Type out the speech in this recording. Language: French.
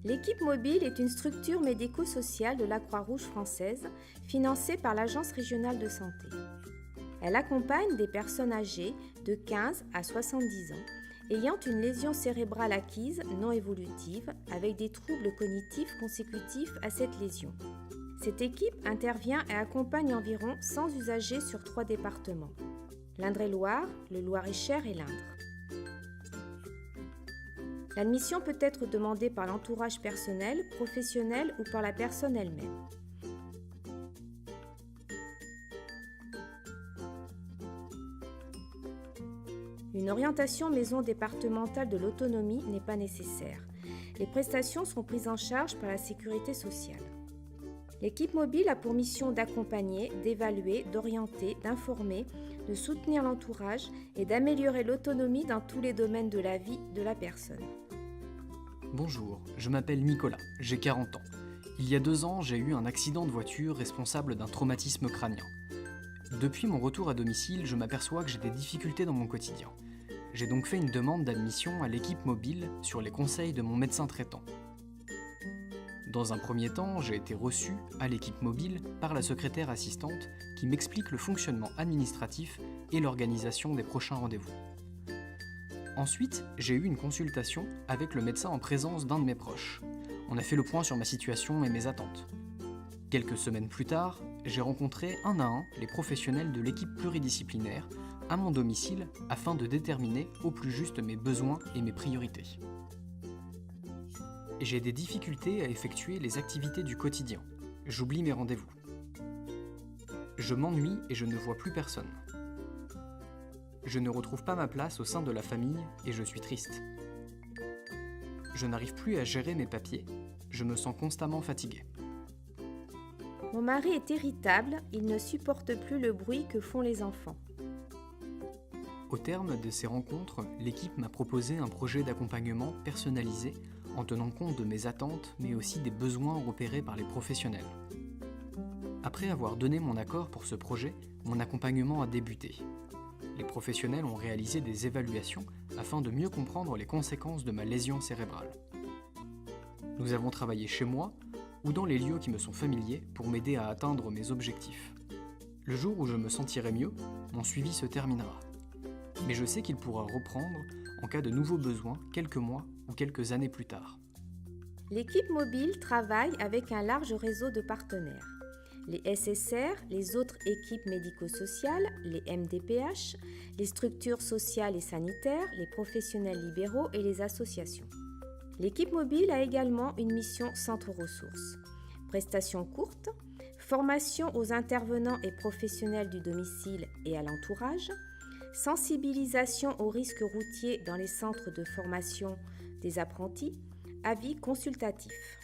L'équipe mobile est une structure médico-sociale de la Croix-Rouge française financée par l'Agence régionale de santé. Elle accompagne des personnes âgées de 15 à 70 ans ayant une lésion cérébrale acquise non évolutive avec des troubles cognitifs consécutifs à cette lésion. Cette équipe intervient et accompagne environ 100 usagers sur 3 départements, l'Indre-et-Loire, le Loir-et-Cher et l'Indre. L'admission peut être demandée par l'entourage personnel, professionnel ou par la personne elle-même. Une orientation maison départementale de l'autonomie n'est pas nécessaire. Les prestations sont prises en charge par la sécurité sociale. L'équipe mobile a pour mission d'accompagner, d'évaluer, d'orienter, d'informer, de soutenir l'entourage et d'améliorer l'autonomie dans tous les domaines de la vie de la personne. Bonjour, je m'appelle Nicolas, j'ai 40 ans. Il y a 2 ans, j'ai eu un accident de voiture responsable d'un traumatisme crânien. Depuis mon retour à domicile, je m'aperçois que j'ai des difficultés dans mon quotidien. J'ai donc fait une demande d'admission à l'équipe mobile sur les conseils de mon médecin traitant. Dans un premier temps, j'ai été reçu à l'équipe mobile par la secrétaire assistante qui m'explique le fonctionnement administratif et l'organisation des prochains rendez-vous. Ensuite, j'ai eu une consultation avec le médecin en présence d'un de mes proches. On a fait le point sur ma situation et mes attentes. Quelques semaines plus tard, j'ai rencontré un à un les professionnels de l'équipe pluridisciplinaire à mon domicile afin de déterminer au plus juste mes besoins et mes priorités. J'ai des difficultés à effectuer les activités du quotidien. J'oublie mes rendez-vous. Je m'ennuie et je ne vois plus personne. Je ne retrouve pas ma place au sein de la famille et je suis triste. Je n'arrive plus à gérer mes papiers. Je me sens constamment fatigué. Mon mari est irritable, il ne supporte plus le bruit que font les enfants. Au terme de ces rencontres, l'équipe m'a proposé un projet d'accompagnement personnalisé en tenant compte de mes attentes, mais aussi des besoins repérés par les professionnels. Après avoir donné mon accord pour ce projet, mon accompagnement a débuté. Les professionnels ont réalisé des évaluations afin de mieux comprendre les conséquences de ma lésion cérébrale. Nous avons travaillé chez moi ou dans les lieux qui me sont familiers pour m'aider à atteindre mes objectifs. Le jour où je me sentirai mieux, mon suivi se terminera. Mais je sais qu'il pourra reprendre en cas de nouveaux besoins quelques mois ou quelques années plus tard. L'équipe mobile travaille avec un large réseau de partenaires. Les SSR, les autres équipes médico-sociales, les MDPH, les structures sociales et sanitaires, les professionnels libéraux et les associations. L'équipe mobile a également une mission centre ressources. Prestations courtes, formation aux intervenants et professionnels du domicile et à l'entourage, sensibilisation aux risques routiers dans les centres de formation des apprentis, avis consultatifs.